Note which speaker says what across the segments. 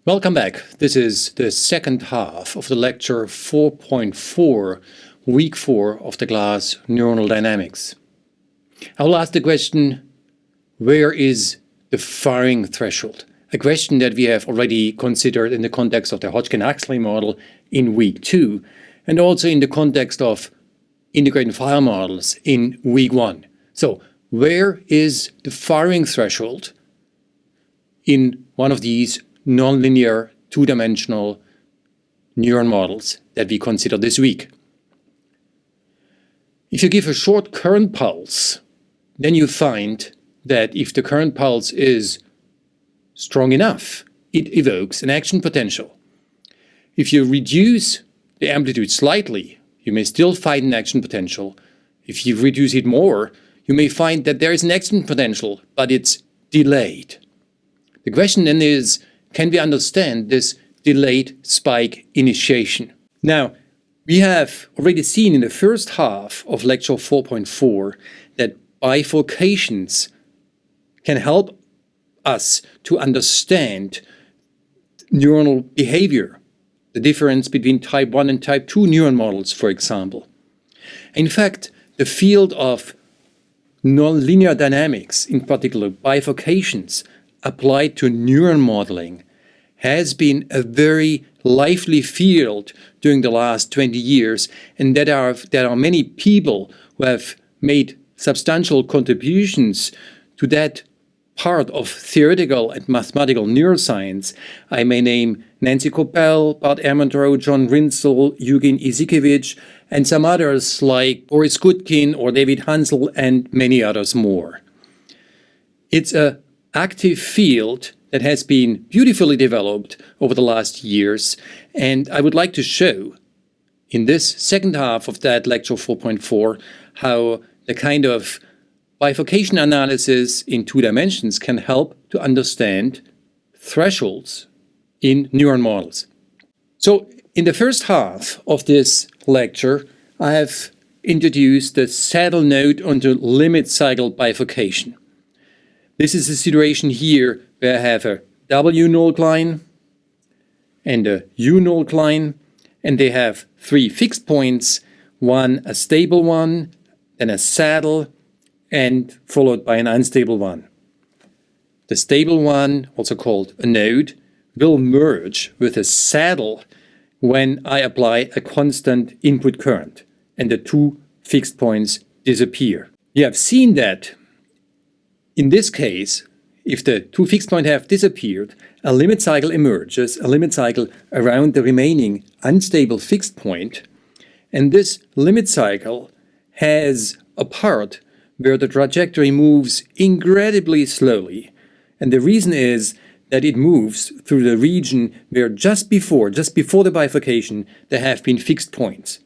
Speaker 1: Welcome back. This is the second half of the lecture 4.4, week 4 of the class Neuronal Dynamics. I will ask the question, where is the firing threshold? A question that we have already considered in the context of the Hodgkin-Huxley model in week 2, and also in the context of integrated file models in week 1. So, where is the firing threshold in one of these nonlinear, two-dimensional neuron models that we consider this week? If you give a short current pulse, then you find that if the current pulse is strong enough, it evokes an action potential. If you reduce the amplitude slightly, you may still find an action potential. If you reduce it more, you may find that there is an action potential, but it's delayed. The question then is, can we understand this delayed spike initiation? Now, we have already seen in the first half of lecture 4.4 that bifurcations can help us to understand neuronal behavior, the difference between type 1 and type 2 neuron models, for example. In fact, the field of nonlinear dynamics, in particular bifurcations, applied to neuron modeling, has been a very lively field during the last 20 years, and there are many people who have made substantial contributions to that part of theoretical and mathematical neuroscience. I may name Nancy Kopell, Bart Ehrmantraut, John Rinzel, Eugen Izikevich, and some others like Boris Gutkin or David Hansel and many others more. It's an active field that has been beautifully developed over the last years, and I would like to show in this second half of that lecture 4.4 how the kind of bifurcation analysis in 2 dimensions can help to understand thresholds in neuron models. So in the first half of this lecture, I have introduced the saddle node onto limit cycle bifurcation. This is a situation here where I have a W null and a U null, and they have 3 fixed points, one a stable one, then a saddle, and followed by an unstable one. The stable one, also called a node, will merge with a saddle when I apply a constant input current, and the 2 fixed points disappear. You have seen that in this case, if the 2 fixed points have disappeared, a limit cycle emerges, a limit cycle around the remaining unstable fixed point, and this limit cycle has a part where the trajectory moves incredibly slowly, and the reason is that it moves through the region where just before the bifurcation, there have been fixed points.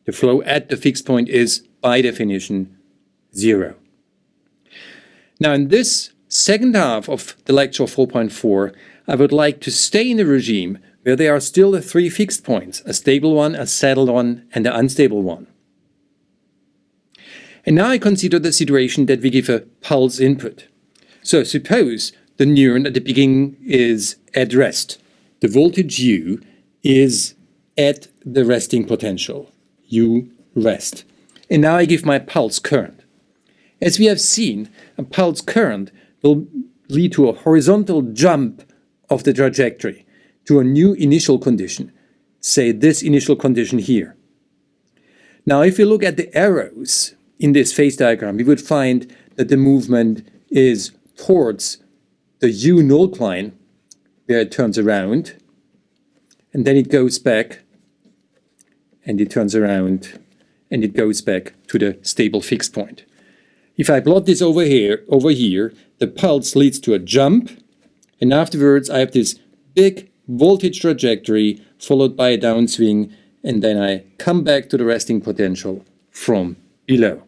Speaker 1: The flow at the fixed point is, by definition, 0. Now, in this second half of the lecture 4.4, I would like to stay in a regime where there are still the 3 fixed points, a stable one, a saddled one, and an unstable one. And now I consider the situation that we give a pulse input. So suppose the neuron at the beginning is at rest. The voltage U is at the resting potential, U rest. And now I give my pulse current. As we have seen, a pulse current will lead to a horizontal jump of the trajectory to a new initial condition, say this initial condition here. Now, if you look at the arrows in this phase diagram, we would find that the movement is towards the U null line, where it turns around, and then it goes back, and it turns around, and it goes back to the stable fixed point. If I plot this over here, the pulse leads to a jump, and afterwards I have this big voltage trajectory followed by a downswing, and then I come back to the resting potential from below.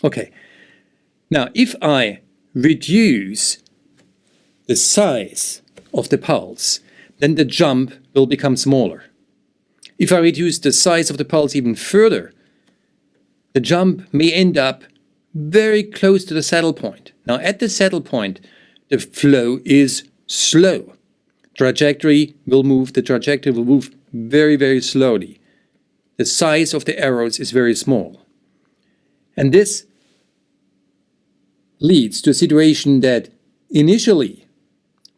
Speaker 1: Okay, now if I reduce the size of the pulse, then the jump will become smaller. If I reduce the size of the pulse even further, the jump may end up very close to the saddle point. Now, at the saddle point, the flow is slow. trajectory will move very, very slowly. The size of the arrows is very small. And this leads to a situation that initially,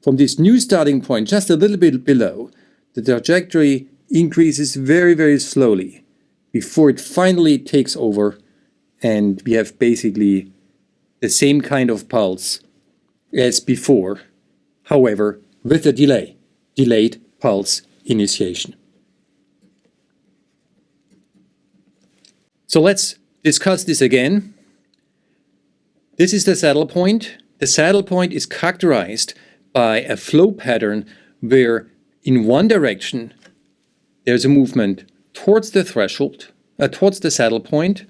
Speaker 1: from this new starting point, just a little bit below, the trajectory increases very, very slowly before it finally takes over, and we have basically the same kind of pulse as before, however, with a delay, delayed pulse initiation. So let's discuss this again. This is the saddle point. The saddle point is characterized by a flow pattern where in one direction there's a movement towards the threshold, towards the saddle point,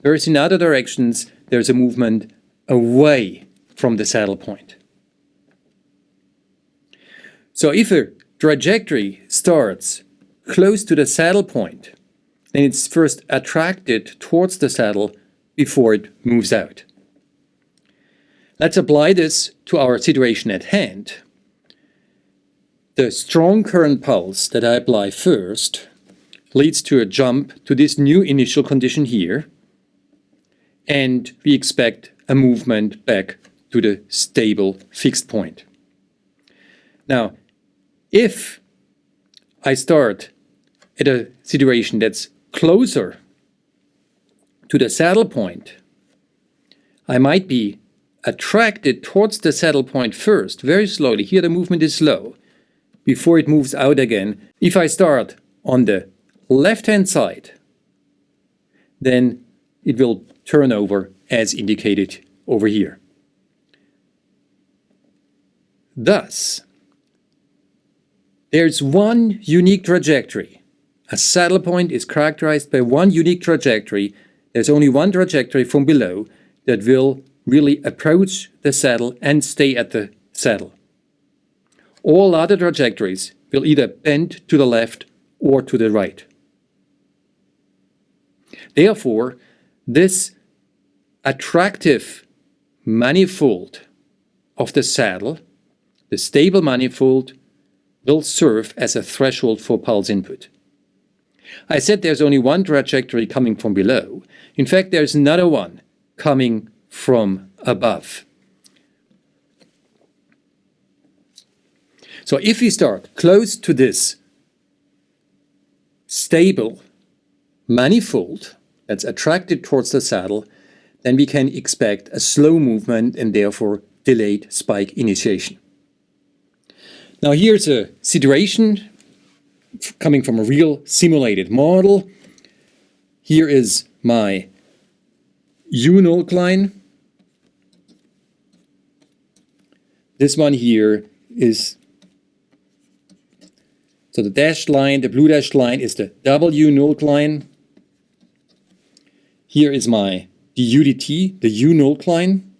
Speaker 1: whereas in other directions there's a movement away from the saddle point. So if a trajectory starts close to the saddle point, then it's first attracted towards the saddle before it moves out. Let's apply this to our situation at hand. The strong current pulse that I apply first leads to a jump to this new initial condition here, and we expect a movement back to the stable fixed point. Now, if I start at a situation that's closer to the saddle point, I might be attracted towards the saddle point first, very slowly. Here the movement is slow, before it moves out again. If I start on the left-hand side, then it will turn over as indicated over here. Thus, there's one unique trajectory. A saddle point is characterized by one unique trajectory. There's only one trajectory from below that will really approach the saddle and stay at the saddle. All other trajectories will either bend to the left or to the right. Therefore, this attractive manifold of the saddle, the stable manifold, will serve as a threshold for pulse input. I said there's only one trajectory coming from below. In fact, there's another one coming from above. So if we start close to this stable manifold that's attracted towards the saddle, then we can expect a slow movement and therefore delayed spike initiation. Now here's a situation coming from a real simulated model. Here is my U-null line. This one here is, so the dashed line, the blue dashed line is the W-null line. Here is my DUDT, the U-null line.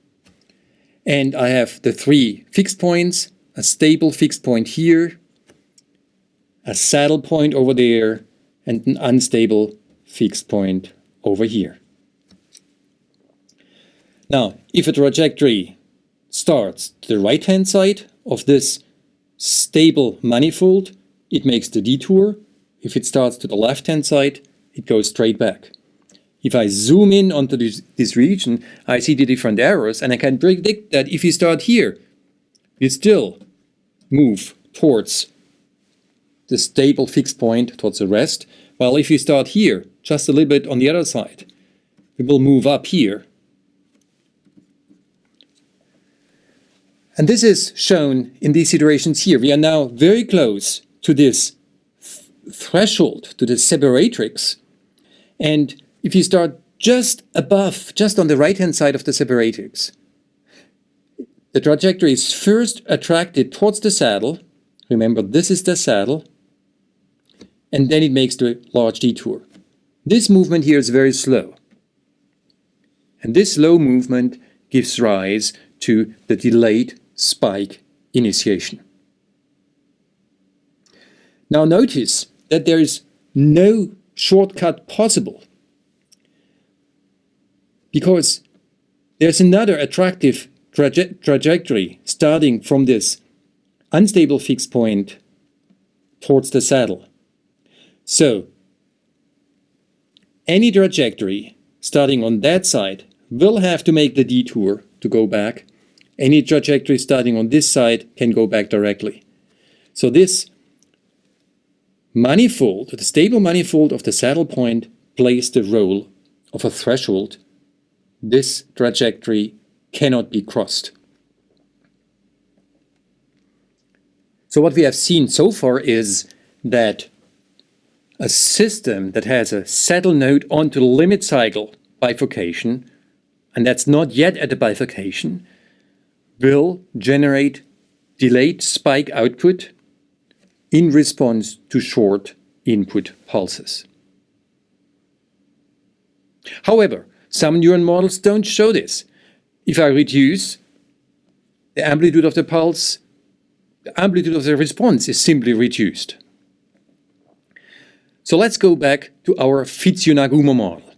Speaker 1: And I have the three fixed points, a stable fixed point here, a saddle point over there, and an unstable fixed point over here. Now, if a trajectory starts to the right-hand side of this stable manifold, it makes the detour. If it starts to the left-hand side, it goes straight back. If I zoom in onto this region, I see the different arrows, and I can predict that if you start here, you still move towards the stable fixed point, towards the rest, while if you start here, just a little bit on the other side, we will move up here. And this is shown in these situations here. We are now very close to this threshold, to the separatrix. And if you start just above, just on the right-hand side of the separatrix, the trajectory is first attracted towards the saddle. Remember, this is the saddle. And then it makes the large detour. This movement here is very slow. And this slow movement gives rise to the delayed spike initiation. Now notice that there is no shortcut possible, because there's another attractive trajectory starting from this unstable fixed point towards the saddle. So any trajectory starting on that side will have to make the detour to go back. Any trajectory starting on this side can go back directly. So this manifold, the stable manifold of the saddle point, plays the role of a threshold. This trajectory cannot be crossed. So what we have seen so far is that a system that has a saddle node onto the limit cycle bifurcation, and that's not yet at the bifurcation, will generate delayed spike output in response to short input pulses. However, some neuron models don't show this. If I reduce the amplitude of the pulse, the amplitude of the response is simply reduced. So let's go back to our Fitz-Nagumo model.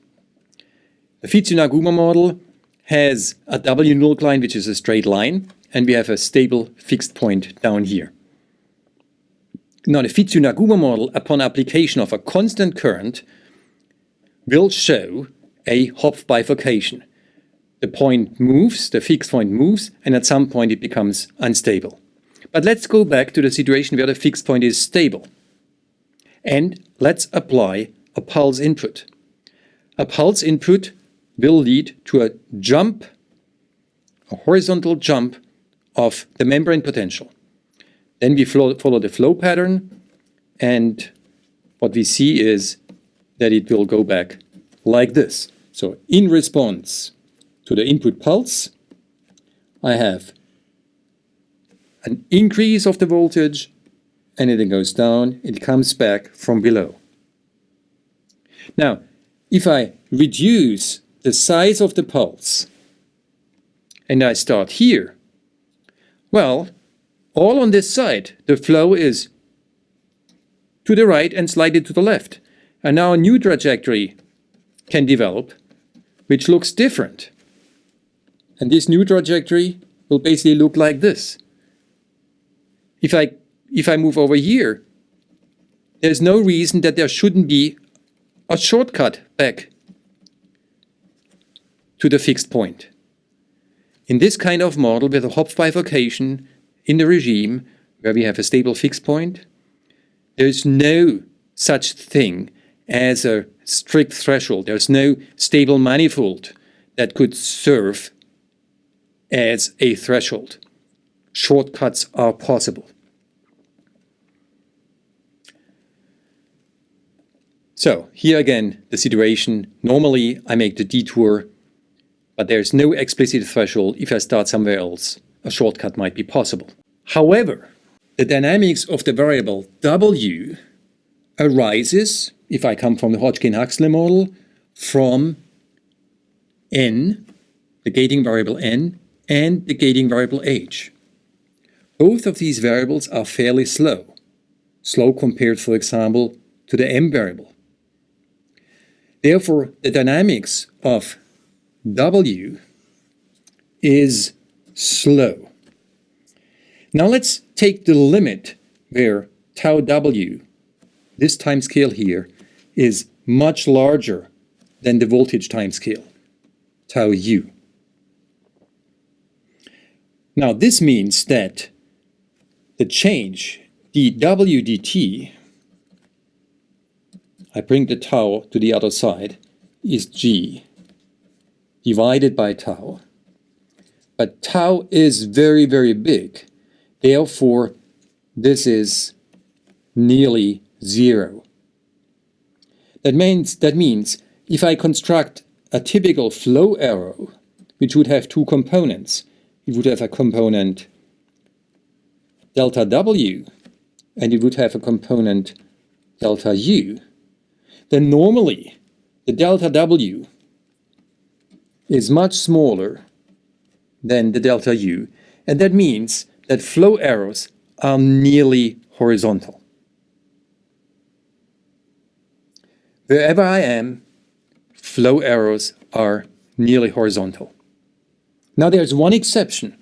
Speaker 1: The Fitz-Nagumo model has a W null line, which is a straight line, and we have a stable fixed point down here. Now, the Fitz-Nagumo model, upon application of a constant current, will show a Hopf bifurcation. The point moves, the fixed point moves, and at some point it becomes unstable. But let's go back to the situation where the fixed point is stable. And let's apply a pulse input. A pulse input will lead to a jump, a horizontal jump of the membrane potential. Then we follow the flow pattern, and what we see is that it will go back like this. So in response to the input pulse, I have an increase of the voltage, and it goes down, it comes back from below. Now, if I reduce the size of the pulse, and I start here, well, all on this side, the flow is to the right and slightly to the left. And now a new trajectory can develop, which looks different. And this new trajectory will basically look like this. If I move over here, there's no reason that there shouldn't be a shortcut back to the fixed point. In this kind of model with a Hopf bifurcation in the regime where we have a stable fixed point, there's no such thing as a strict threshold. There's no stable manifold that could serve as a threshold. Shortcuts are possible. So here again, the situation, normally I make the detour, but there's no explicit threshold. If I start somewhere else, a shortcut might be possible. However, the dynamics of the variable W arises, if I come from the Hodgkin-Huxley model, from N, the gating variable N, and the gating variable H. Both of these variables are fairly slow. Slow compared, for example, to the M variable. Therefore, the dynamics of W is slow. Now let's take the limit where tau W, this timescale here, is much larger than the voltage timescale, tau U. Now this means that the change dW dt, I bring the tau to the other side, is G divided by tau. But tau is very, very big. Therefore, this is nearly zero. That means if I construct a typical flow arrow, which would have two components, it would have a component delta W, and it would have a component delta U, then normally the delta W is much smaller than the delta U, and that means that flow arrows are nearly horizontal. Wherever I am, flow arrows are nearly horizontal. Now there's one exception,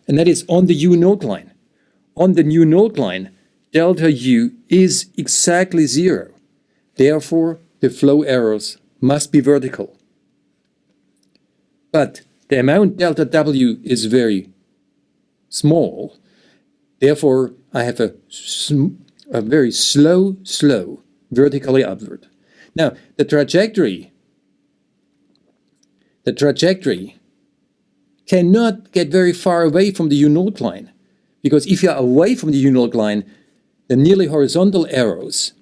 Speaker 1: and that is on the U node line. on the new node line, delta U is exactly 0. Therefore, the flow arrows must be vertical. But the amount delta W is very small. Therefore, I have a very slow vertically upward. Now, the trajectory cannot get very far away from the U-node line, because if you are away from the U-node line, the nearly horizontal arrows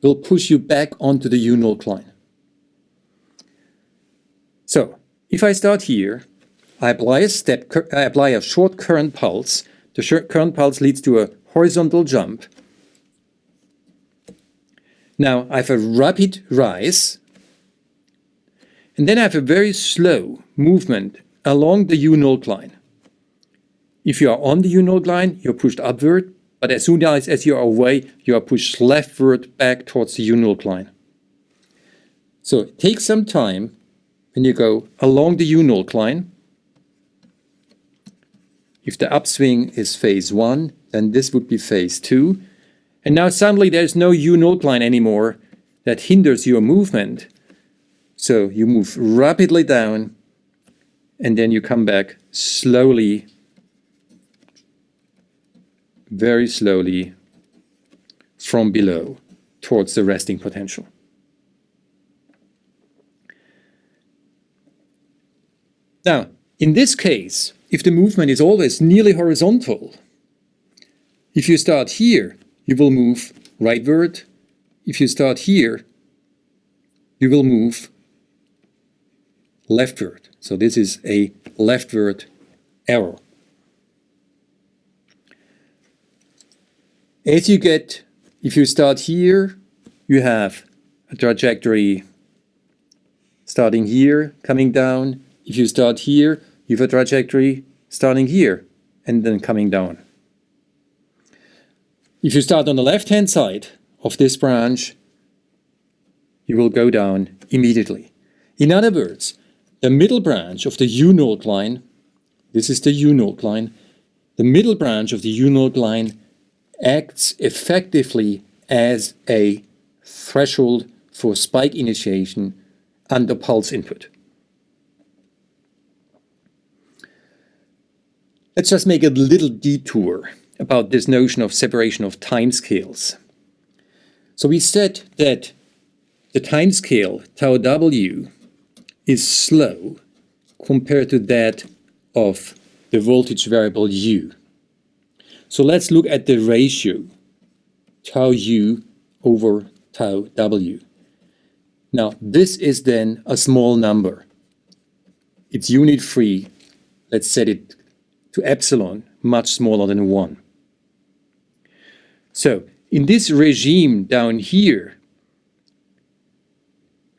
Speaker 1: will push you back onto the U-node line. So, if I start here, I apply a short current pulse. The short current pulse leads to a horizontal jump. Now I have a rapid rise, and then I have a very slow movement along the U-node line. If you are on the U-node line, you're pushed upward, but as soon as you are away, you are pushed leftward back towards the U-node line. So it takes some time when you go along the U-node line. If the upswing is phase 1, then this would be phase 2. And now suddenly there's no U-node line anymore that hinders your movement. So you move rapidly down, and then you come back slowly, very slowly, from below towards the resting potential. Now, in this case, if the movement is always nearly horizontal, if you start here, you will move rightward. If you start here, you will move leftward. So this is a leftward arrow. As you get, if you start here, you have a trajectory starting here, coming down. If you start here, you have a trajectory starting here and then coming down. If you start on the left-hand side of this branch, you will go down immediately. In other words, the middle branch of the U-node line, this is the U-node line, the middle branch of the U-node line acts effectively as a threshold for spike initiation under pulse input. Let's just make a little detour about this notion of separation of timescales. So we said that the timescale tau W is slow compared to that of the voltage variable U. So let's look at the ratio tau U over tau W. Now this is then a small number. It's unit free. Let's set it to epsilon, much smaller than 1. So in this regime down here,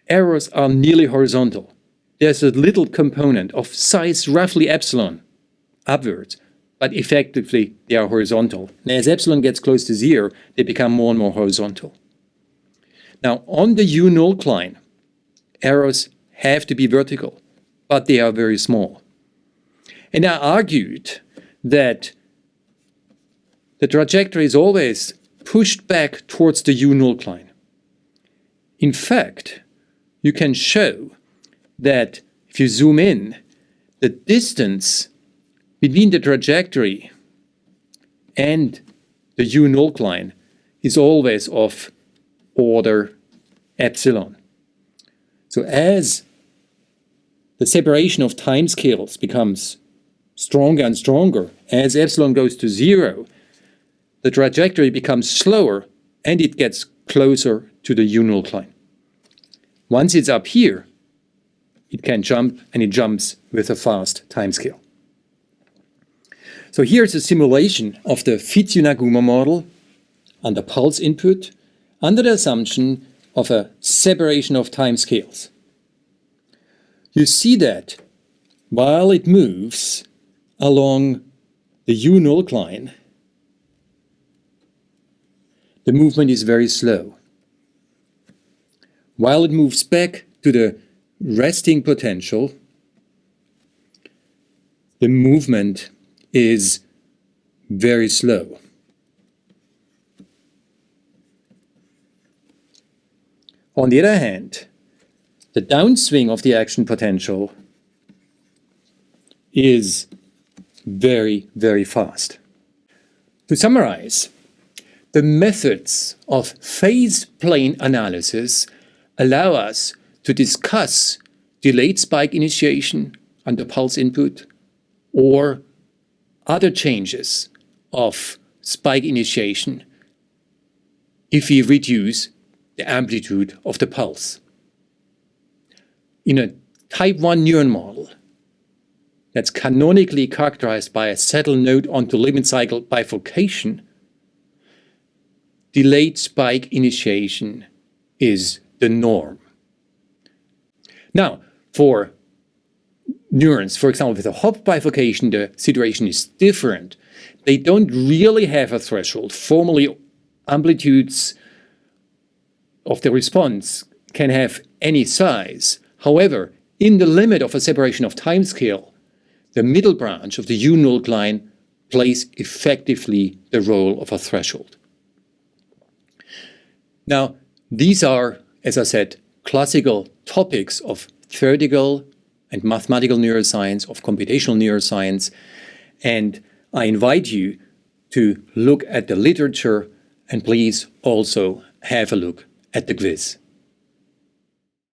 Speaker 1: errors are nearly horizontal. There's a little component of size roughly epsilon upwards, but effectively they are horizontal. And as epsilon gets close to 0, they become more and more horizontal. Now on the U-node line, errors have to be vertical, but they are very small. And I argued that the trajectory is always pushed back towards the U-node line. In fact, you can show that if you zoom in, the distance between the trajectory and the U-node line is always of order epsilon. So as the separation of timescales becomes stronger and stronger, as epsilon goes to 0, the trajectory becomes slower and it gets closer to the U-node line. Once it's up here, it can jump, and it jumps with a fast timescale. So here's a simulation of the Fitz-Unaguma model under pulse input under the assumption of a separation of timescales. You see that while it moves along the U-node line, the movement is very slow. While it moves back to the resting potential, the movement is very slow. On the other hand, the downswing of the action potential is very, very fast. To summarize, the methods of phase plane analysis allow us to discuss delayed spike initiation under pulse input or other changes of spike initiation if we reduce the amplitude of the pulse. In a type 1 neuron model that's canonically characterized by a saddle node onto limit cycle bifurcation, delayed spike initiation is the norm. Now, for neurons, for example, with a Hopf bifurcation, the situation is different. They don't really have a threshold. Formally, amplitudes of the response can have any size. However, in the limit of a separation of timescale, the middle branch of the U-Nulk line plays effectively the role of a threshold. Now, these are, as I said, classical topics of theoretical and mathematical neuroscience, of computational neuroscience, and I invite you to look at the literature and please also have a look at the quiz.